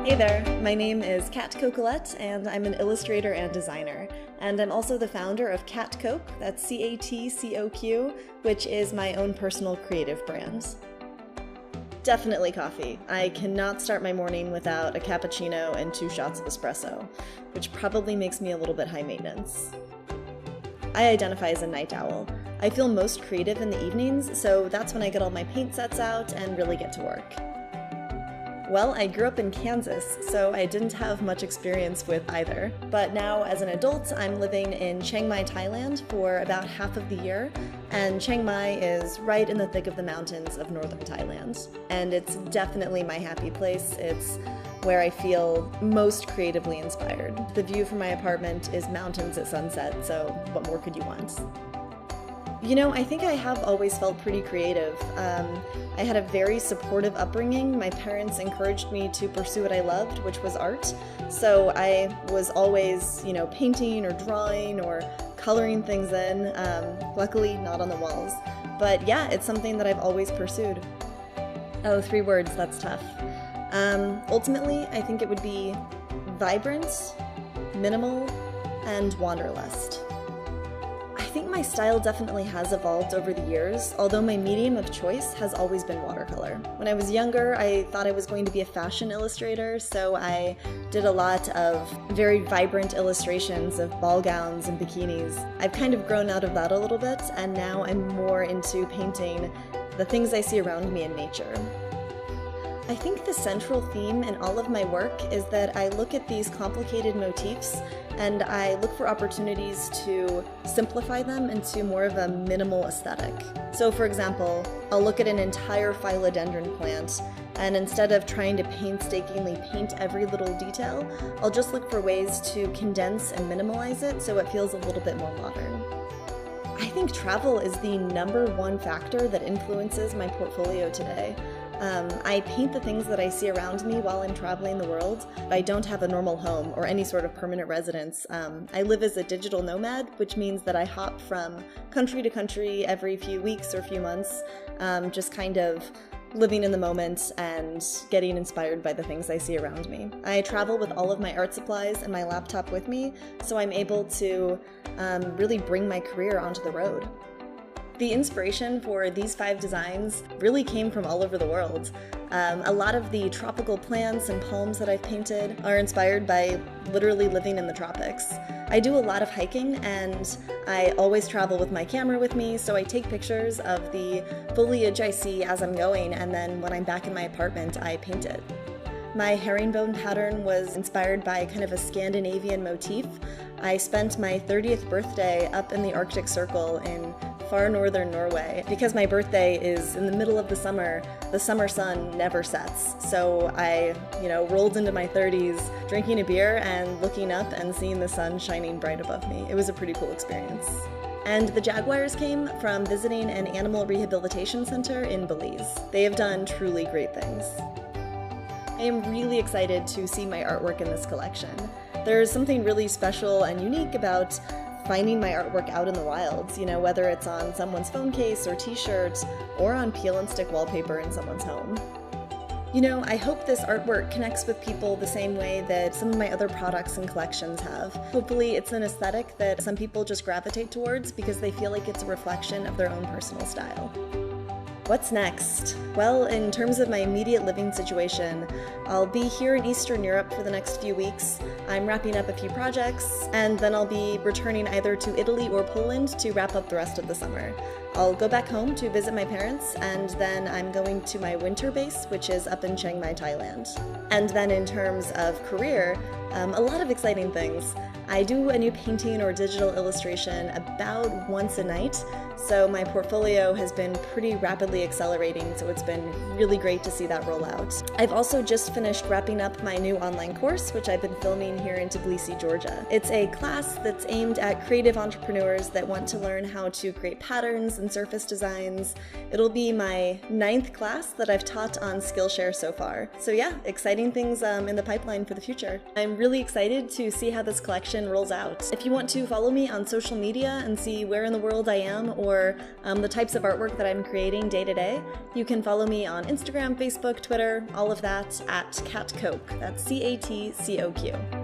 Hey there, my name is CatCoq and I'm an illustrator and designer. And I'm also the founder of CatCoq, that's CatCoq, which is my own personal creative brand. Definitely coffee. I cannot start my morning without a cappuccino and 2 shots of espresso, which probably makes me a little bit high maintenance. I identify as a night owl. I feel most creative in the evenings, so that's when I get all my paint sets out and really get to work. Well, I grew up in Kansas, so I didn't have much experience with either. But now, as an adult, I'm living in Chiang Mai, Thailand for about half of the year, and Chiang Mai is right in the thick of the mountains of northern Thailand. And it's definitely my happy place. It's where I feel most creatively inspired. The view from my apartment is mountains at sunset, so what more could you want? You know, I think I have always felt pretty creative. I had a very supportive upbringing. My parents encouraged me to pursue what I loved, which was art. So I was always, painting or drawing or coloring things in. Luckily, not on the walls. But yeah, it's something that I've always pursued. Oh, 3 words, that's tough. Ultimately, I think it would be vibrant, minimal, and wanderlust. I think my style definitely has evolved over the years, although my medium of choice has always been watercolor. When I was younger, I thought I was going to be a fashion illustrator, so I did a lot of very vibrant illustrations of ball gowns and bikinis. I've kind of grown out of that a little bit, and now I'm more into painting the things I see around me in nature. I think the central theme in all of my work is that I look at these complicated motifs and I look for opportunities to simplify them into more of a minimal aesthetic. So for example, I'll look at an entire philodendron plant, and instead of trying to painstakingly paint every little detail, I'll just look for ways to condense and minimalize it so it feels a little bit more modern. I think travel is the #1 factor that influences my portfolio today. I paint the things that I see around me while I'm traveling the world. I don't have a normal home or any sort of permanent residence. I live as a digital nomad, which means that I hop from country to country every few weeks or few months, just kind of living in the moment and getting inspired by the things I see around me. I travel with all of my art supplies and my laptop with me, so I'm able to really bring my career onto the road. The inspiration for these 5 designs really came from all over the world. A lot of the tropical plants and palms that I've painted are inspired by literally living in the tropics. I do a lot of hiking and I always travel with my camera with me, so I take pictures of the foliage I see as I'm going, and then when I'm back in my apartment, I paint it. My herringbone pattern was inspired by kind of a Scandinavian motif. I spent my 30th birthday up in the Arctic Circle in far northern Norway. Because my birthday is in the middle of the summer sun never sets. So I, rolled into my 30s drinking a beer and looking up and seeing the sun shining bright above me. It was a pretty cool experience. And the jaguars came from visiting an animal rehabilitation center in Belize. They have done truly great things. I am really excited to see my artwork in this collection. There's something really special and unique about finding my artwork out in the wilds, whether it's on someone's phone case or t-shirt, or on peel and stick wallpaper in someone's home. I hope this artwork connects with people the same way that some of my other products and collections have. Hopefully it's an aesthetic that some people just gravitate towards because they feel like it's a reflection of their own personal style. What's next? Well, in terms of my immediate living situation, I'll be here in Eastern Europe for the next few weeks. I'm wrapping up a few projects, and then I'll be returning either to Italy or Poland to wrap up the rest of the summer. I'll go back home to visit my parents, and then I'm going to my winter base, which is up in Chiang Mai, Thailand. And then in terms of career, a lot of exciting things. I do a new painting or digital illustration about once a night, so my portfolio has been pretty rapidly accelerating, so it's been really great to see that roll out. I've also just finished wrapping up my new online course, which I've been filming here in Tbilisi, Georgia. It's a class that's aimed at creative entrepreneurs that want to learn how to create patterns and surface designs. It'll be my 9th class that I've taught on Skillshare so far. So yeah, exciting things in the pipeline for the future. I'm really excited to see how this collection rolls out. If you want to follow me on social media and see where in the world I am, or the types of artwork that I'm creating day to day, you can follow me on Instagram, Facebook, Twitter, all of that at CatCoq. That's CatCoq.